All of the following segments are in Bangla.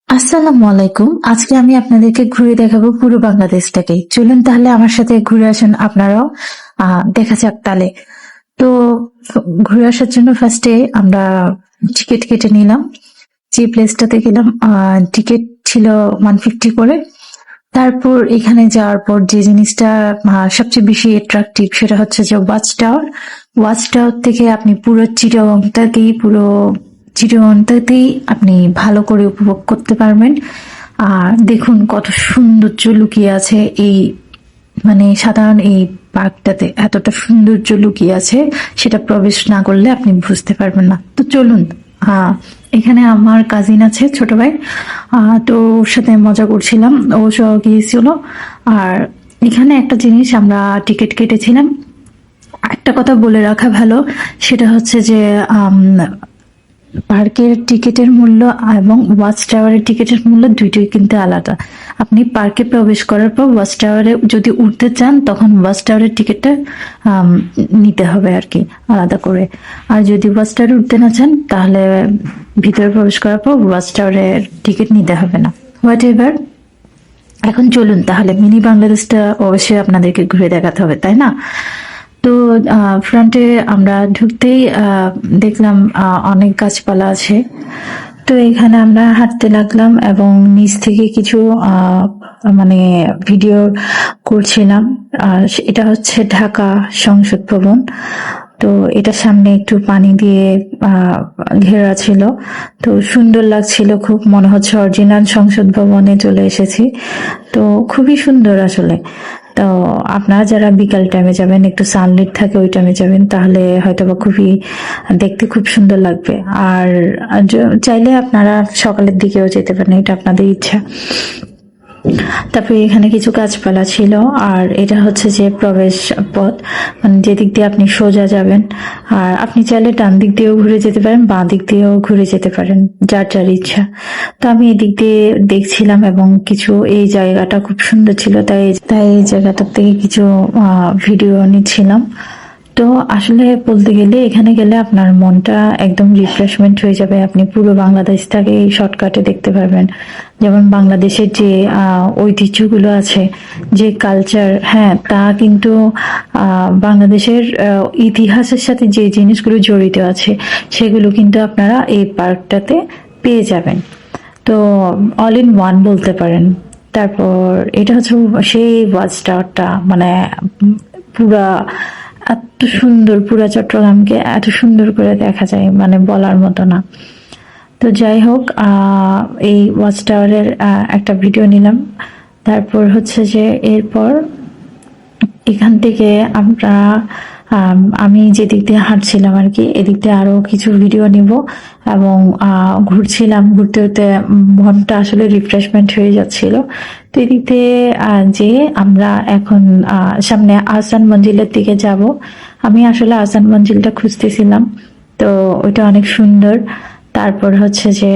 আসসালামু আলাইকুম। আজকে আমি আপনাদেরকে ঘুরে দেখাবো পুরো বাংলাদেশটাকে। চলুন তাহলে আমার সাথে ঘুরে আসুন আপনারাও। দেখা যাক তাহলে। তো ঘুরে আসার জন্য ফার্স্টে আমরা টিকিট কেটে নিলাম। যে প্লেসটাতে গেলাম টিকিট ছিল 150 করে। তারপর এখানে যাওয়ার পর যে জিনিসটা সবচেয়ে বেশি অ্যাট্রাকটিভ সেটা হচ্ছে যে ওয়াচ টাওয়ার। ওয়াচ টাওয়ার থেকে আপনি পুরো চিটাগংটাতেই আপনি ভালো করে উপভোগ করতে পারবেন। আর দেখুন কত সৌন্দর্য লুকিয়ে আছে এই সাধারণ এই পার্কটাতে এতটা সৌন্দর্য লুকিয়ে আছে, সেটা প্রবেশ না করলে আপনি বুঝতে পারবেন না। তো চলুন। এখানে আমার কাজিন আছে, ছোট ভাই। তো ওর সাথে মজা করছিলাম, ও সহ গিয়েছিল। আর এখানে একটা জিনিস আমরা টিকিট কেটেছিলাম, একটা কথা বলে রাখা ভালো, সেটা হচ্ছে যে পার্কের টিকিটের মূল্য এবং ওয়াচ টাওয়ারের টিকিটের মূল্য দুইটাই কিন্তু আলাদা। আপনি পার্কে প্রবেশ করার পর ওয়াচ টাওয়ারে যদি উঠতে চান তখন ওয়াচ টাওয়ারের টিকিটটা নিতে হবে আর কি, আলাদা করে। আর যদি ওয়াচ টাওয়ারে উঠতে না চান তাহলে ভিতরে প্রবেশ করার পর ওয়াচ টাওয়ারের টিকিট নিতে হবে না। What ever. এখন চলুন তাহলে মিনি বাংলাদেশটা অবশ্যই আপনাদেরকে ঘুরে দেখাতে হবে, তাই না? তো ফ্রন্টে আমরা ঢুকতেই দেখলাম অনেক গাছপালা আছে। তো এখানে আমরা হাঁটতে লাগলাম এবং নিচ থেকে কিছু মানে ভিডিও করছিলাম। আর এটা হচ্ছে ঢাকা সংসদ ভবন। তো এটা সামনে একটু পানি দিয়ে ঘেরা ছিল। তো সুন্দর লাগছিল, খুব মনে হচ্ছে অরিজিনাল সংসদ ভবনে চলে এসেছি। তো খুবই সুন্দর আসলে। তো আপনারা যারা বিকাল টাইমে যাবেন, একটু সানলাইট থাকে ওই টাইমে যাবেন, তাহলে হয়তোবা খুবই দেখতে খুব সুন্দর লাগবে। আর চাইলে আপনারা সকালের দিকেও যেতে পারেন, এটা আপনাদের ইচ্ছা। তারপরে এখানে কিছু গাছপালা ছিল। আর এটা হচ্ছে যে প্রবেশ পথ, যেদিক দিয়ে আপনি সোজা যাবেন। আর আপনি চাইলে ডান দিক দিয়েও ঘুরে যেতে পারেন, বাঁ দিক দিয়েও ঘুরে যেতে পারেন, যার যার ইচ্ছা। তো আমি এদিক দিয়ে দেখছিলাম এবং কিছু এই জায়গাটা খুব সুন্দর ছিল, তাই তাই এই জায়গাটার থেকে কিছু ভিডিও নিচ্ছিলাম। তো আসলে বলতে গেলে এখানে গেলে আপনার মনটা একদম রিফ্রেশমেন্ট হয়ে যাবে। আপনি পুরো বাংলাদেশটাকে এই শর্টকাটে দেখতে পারবেন। যেমন বাংলাদেশের যে ঐতিহ্যগুলো আছে, যে কালচার, হ্যাঁ, তা কিন্তু বাংলাদেশের ইতিহাসের সাথে যে জিনিসগুলো জড়িত আছে সেগুলো কিন্তু আপনারা এই পার্কটাতে পেয়ে যাবেন। তো অল ইন ওয়ান বলতে পারেন। তারপর এটা হচ্ছে সেই ওয়াচ টাওয়ারটা, পুরা এত সুন্দর, পুরা চট্টগ্রামকে এত সুন্দর করে দেখা যায়, বলার মতো না। তো যাই হোক, এই ওয়াচ টাওয়ারের একটা ভিডিও নিলাম। তারপর হচ্ছে যে এরপর এখান থেকে আমরা আমি যে দিক দিয়ে হাঁটছিলাম আর কি, এদিক দিয়ে আরো কিছু ভিডিও নিব এবং ঘুরছিলাম। ঘুরতে ঘুরতে মনটা আসলে রিফ্রেশমেন্ট হয়ে যাচ্ছিল। তো এদিক দিয়ে যে আমরা এখন সামনে আহসান মঞ্জিলের দিকে যাব। আমি আসলে আহসান মঞ্জিলটা খুঁজতেছিলাম, তো ওইটা অনেক সুন্দর। তারপর হচ্ছে যে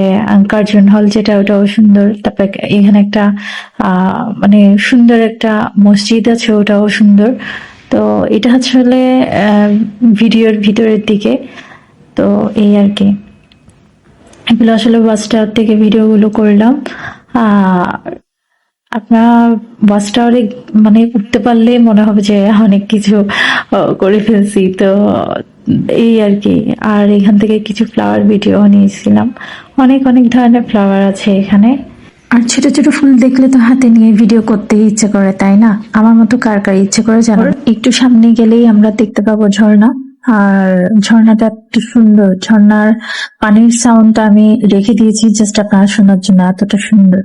কার্জন হল, যেটা ওটাও সুন্দর। তারপর এখানে একটা সুন্দর একটা মসজিদ আছে, ওটাও সুন্দর। তো এটা আসলে ভিডিওর ভিতরের দিকে। তো এই আর কি, এগুলো আসলে ওয়াচ টাওয়ার থেকে ভিডিওগুলো করলাম। আপনার ওয়াচ টাওয়ারে উঠতে পারলে মনে হবে যে অনেক কিছু করে ফেলছি। তো এই আর কি। আর এখান থেকে কিছু ফ্লাওয়ার ভিডিও নিয়েছিলাম। অনেক অনেক ধরনের ফ্লাওয়ার আছে এখানে। আর ছোট ছোট ফুল দেখলে তো হাতে নিয়ে ভিডিও করতে ইচ্ছে করে, তাই না? আমার মতো কার কার ইচ্ছে করে জানো? একটু সামনে গেলেই আমরা দেখতে পাবো ঝর্ণা। আর ঝর্ণাটা এত সুন্দর, ঝর্ণার পানির সাউন্ডটা আমি রেখে দিয়েছি জাস্ট আপনারা শোনার জন্য, এতটা সুন্দর।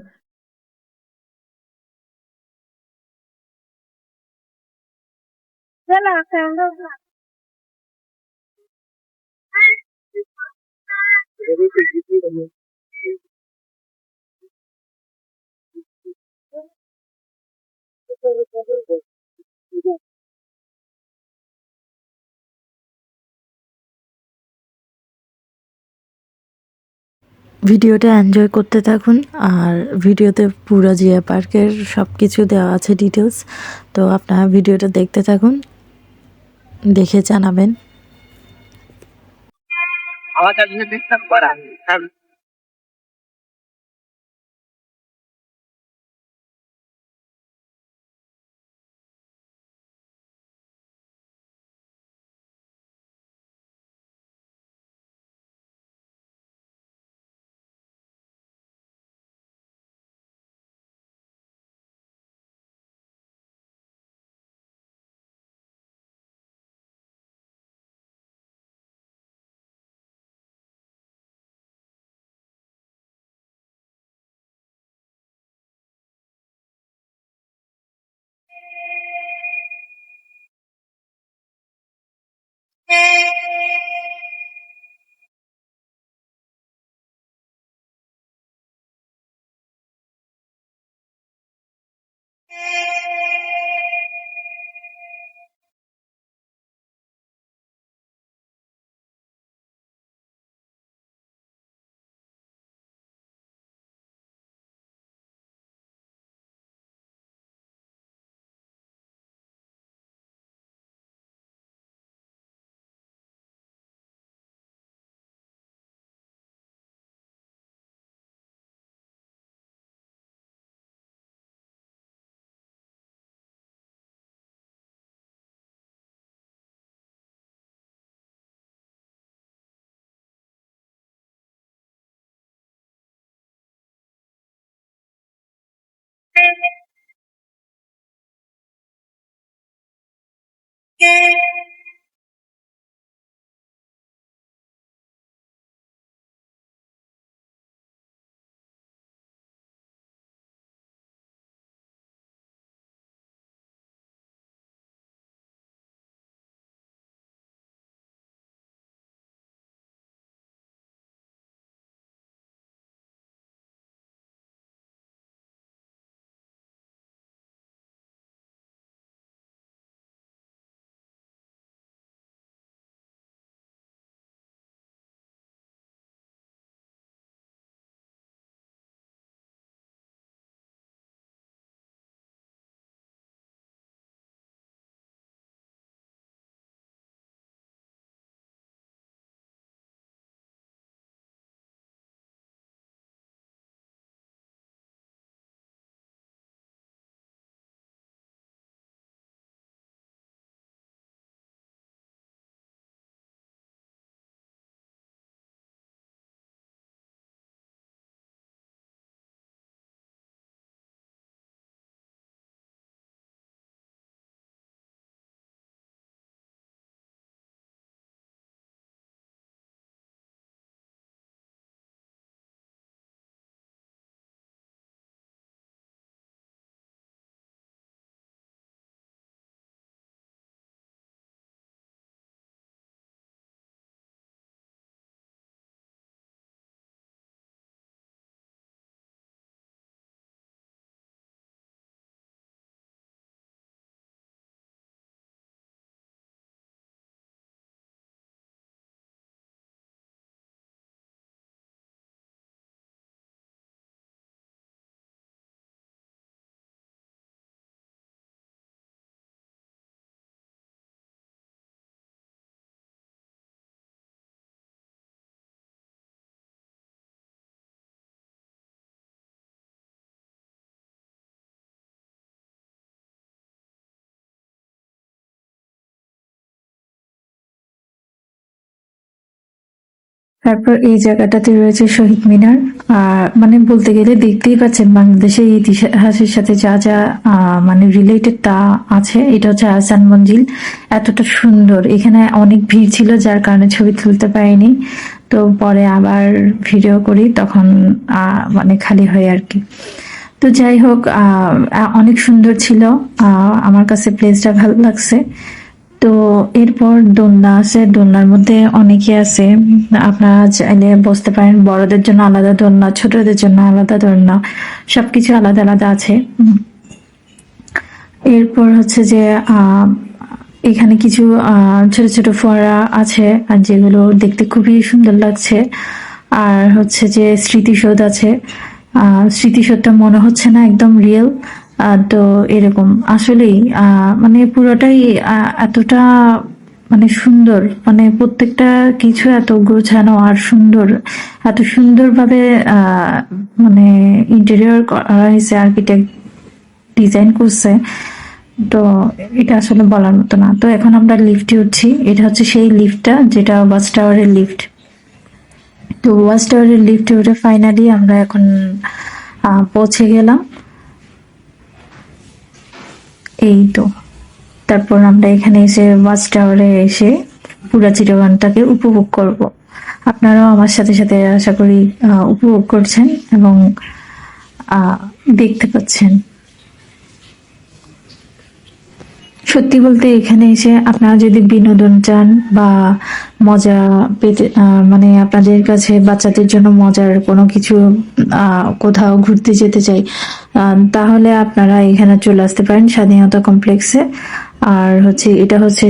ভিডিওটা এনজয় করতে থাকুন। আর ভিডিওতে পুরো জিয়া পার্কের সবকিছু দেওয়া আছে ডিটেলস। তো আপনারা ভিডিওটা দেখতে থাকুন, দেখে জানাবেন। আমার কাছে দেখতাম করা তারপর এই জায়গাটাতে রয়েছে শহীদ মিনার। মানে বলতে গেলে দেখতেই পাচ্ছেন বাংলাদেশের ইতিহাসের সাথে যা যা মানে রিলেটেড তা আছে। এটা হচ্ছে আহসান মঞ্জিল, এতটা সুন্দর। এখানে অনেক ভিড় ছিল যার কারণে ছবি তুলতে পারিনি, তো পরে আবার ভিডিও করি তখন মানে খালি হয় আর কি। তো যাই হোক, অনেক সুন্দর ছিল, আমার কাছে প্লেসটা ভালো লাগছে। তো এরপর দোলনা আছে, দোলনার মধ্যে অনেকে আছে, আপনারা চাইলে বসতে পারেন। বড়দের জন্য আলাদা দোলনা, ছোটদের জন্য আলাদা দোলনা, সবকিছু আলাদা আলাদা আছে। এরপর হচ্ছে যে এখানে কিছু ছোট ছোট ফোয়ারা আছে, আর যেগুলো দেখতে খুবই সুন্দর লাগছে। আর হচ্ছে যে স্মৃতিসৌধ আছে, স্মৃতিসৌধটা মনে হচ্ছে না একদম রিয়েল। তো এরকম আসলেই মানে পুরোটাই এতটা মানে সুন্দর, মানে প্রত্যেকটা কিছু এত গোছানো আর সুন্দর, এত সুন্দরভাবে মানে ইন্টেরিয়র করা হয়েছে, আর্কিটেক্ট ডিজাইন করছে। তো এটা আসলে বলার মতো না। তো এখন আমরা লিফটে উঠছি, এটা হচ্ছে সেই লিফটটা যেটা ওয়াচ টাওয়ারের লিফট। তো ওয়াচ টাওয়ারের লিফটে উঠে ফাইনালি আমরা এখন পৌঁছে গেলাম। এই তো, তারপর আমরা এখানে এসে ওয়াচ টাওয়ারে এসে পুরা চিটাগাংটাকে উপভোগ করব। আপনারাও আমার সাথে সাথে আশা করি উপভোগ করছেন এবং দেখতে পাচ্ছেন। সত্যি বলতে এখানে এসে আপনারা যদি বিনোদন চান বা মজা পেতে মানে আপনাদের কাছে বাচ্চাদের জন্য মজার কোনো কিছু কোথাও ঘুরতে যেতে চাই, তাহলে আপনারা এখানে চলে আসতে পারেন স্বাধীনতা কমপ্লেক্সে। আর হচ্ছে এটা হচ্ছে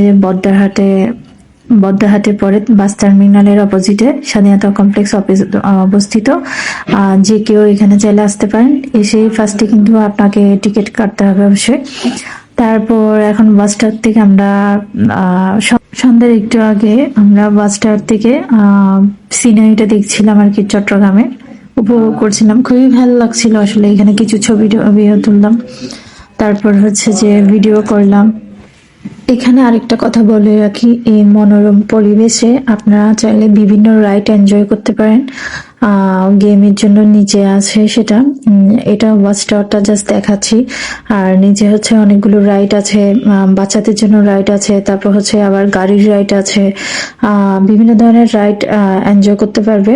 বদ্দাহাটে পরে বাস টার্মিনালের অপোজিটে স্বাধীনতা কমপ্লেক্স অফিস অবস্থিত। যে কেউ এখানে চাইলে আসতে পারেন। এসে ফার্স্টে কিন্তু আপনাকে টিকিট কাটতে হবে অবশ্যই। তারপর এখন বাস স্ট্যান্ড থেকে আমরা সন্ধ্যার একটু আগে আমরা বাস স্ট্যান্ড থেকে সিনারিটা দেখছিলাম আর কি, চট্টগ্রামে উপভোগ করছিলাম। খুবই ভালো লাগছিল আসলে। এখানে কিছু ছবি তুললাম, তারপর হচ্ছে যে ভিডিও করলাম। এখানে আরেকটা কথা বলে রাখি, এই মনোরম পরিবেশে আপনারা চাইলে বিভিন্ন রাইড এনজয় করতে পারেন। গেমের জন্য নিচে আছে সেটা, এটা ওয়াচ টাওয়ারটা জাস্ট দেখাচ্ছি। আর নিচে হচ্ছে অনেকগুলো রাইড আছে, বাচ্চাদের জন্য রাইড আছে, তারপর হচ্ছে আবার গাড়ির রাইড আছে, বিভিন্ন ধরনের রাইড এনজয় করতে পারবে।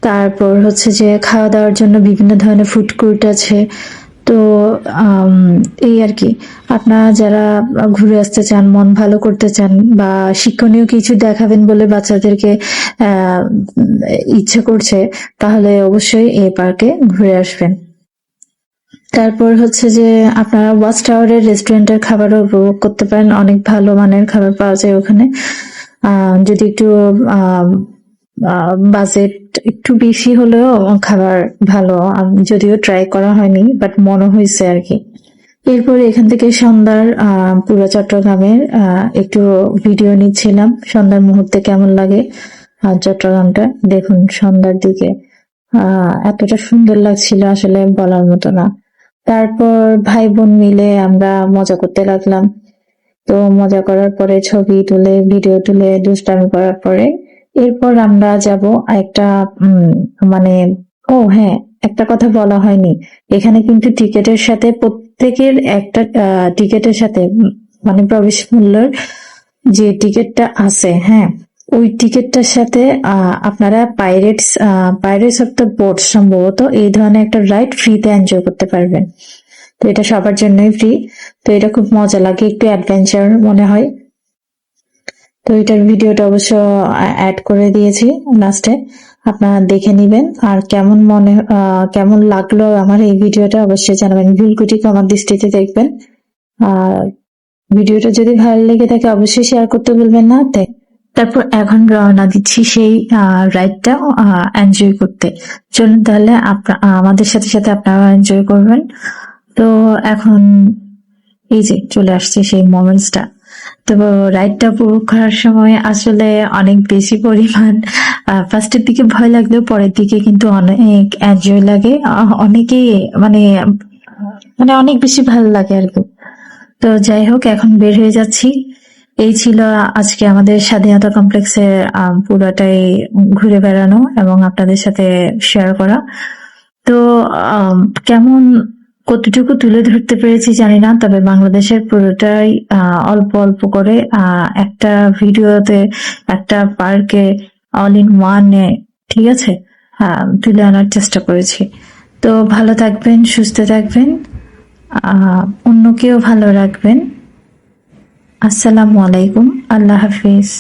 তারপর হচ্ছে যে খাওয়া দাওয়ার জন্য বিভিন্ন ধরনের ফুড কোর্ট আছে। তো এই আর কি, আপনারা যারা ঘুরে আসতে চান, মন ভালো করতে চান বা শিক্ষণীয় কিছু দেখাবেন বলে বাচ্চাদেরকে ইচ্ছে করছে, তাহলে অবশ্যই এই পার্কে ঘুরে আসবেন। তারপর হচ্ছে যে আপনারা ওয়াচ টাওয়ারের রেস্টুরেন্টের খাবারও উপভোগ করতে পারেন। অনেক ভালো মানের খাবার পাওয়া যায় ওখানে। যদি একটু বাজেট একটু বেশি হলেও খাবার ভালো। যদিও ট্রাই করা হয়নি, বাট মনে হয়েছে আর কি। এরপর এখান থেকে সন্ধ্যার পুরো চট্টগ্রামের একটু ভিডিও নিচ্ছিলাম। সন্ধ্যার মুহূর্তে কেমন লাগে চট্টগ্রামটা দেখুন। সন্ধ্যার দিকে এতটা সুন্দর লাগছিল আসলে বলার মতো না। তারপর ভাই বোন মিলে আমরা মজা করতে লাগলাম। তো মজা করার পরে ছবি তুলে ভিডিও তুলে দুষ্টামি করার পরে এরপর আমরা যাব একটা মানে, ও হ্যাঁ, একটা কথা বলা হয়নি। এখানে কিন্তু টিকেটের সাথে প্রত্যেকের একটা টিকেটের সাথে মানে প্রবেশ মূল্যের যে টিকিটটা আছে, হ্যাঁ, ওই টিকিটটার সাথে আপনারা পাইরেটস অফ দ্য বোট সম্ভবত এই ধরনের একটা রাইড ফ্রিতে এনজয় করতে পারবেন। তো এটা সবার জন্যই ফ্রি। তো এটা খুব মজা লাগে, একটু অ্যাডভেঞ্চার মনে হয়। তো এটার ভিডিওটা অবশ্য অ্যাড করে দিয়েছি লাস্টে, আপনারা দেখে নিবেন। আর কেমন লাগলো আমার এই ভিডিওটা অবশ্যই জানাবেন। ভুলকুটিকে আমার দৃষ্টিতে দেখবেন। আর ভিডিওটা যদি ভালো লেগে থাকে অবশ্যই শেয়ার করতে ভুলবেন না। তারপর এখন রওনা দিচ্ছি সেই রাইডটা এনজয় করতে। চলুন তাহলে আমাদের সাথে সাথে আপনারা এনজয় করবেন। তো এখন এই যে চলে আসছে সেই মোমেন্টসটা। তো রাইডটা উপভোগ করার সময় আসলে অনেক বেশি পরিমাণ ফার্স্টের দিকে ভয় লাগলেও পরের দিকে কিন্তু অনেক এনজয় লাগে। অনেকেই মানে মানে অনেক বেশি ভালো লাগে আর কি। তো যাই হোক, এখন বের হয়ে যাচ্ছি। এই ছিল আজকে আমাদের স্বাধীনতা কমপ্লেক্সের পুরোটাই ঘুরে বেড়ানো এবং আপনাদের সাথে শেয়ার করা। তো কেমন কতটুকু তুলে ধরতে পেরেছি জানি না, তবে বাংলাদেশের পুরোটাই অল্প অল্প করে একটা ভিডিওতে একটা পার্কে অল ইন ওয়ানে, ঠিক আছে, তুলে আনার চেষ্টা করেছি। তো ভালো থাকবেন, সুস্থ থাকবেন, অন্যকেও ভালো রাখবেন। আসসালামু আলাইকুম, আল্লাহ হাফিজ।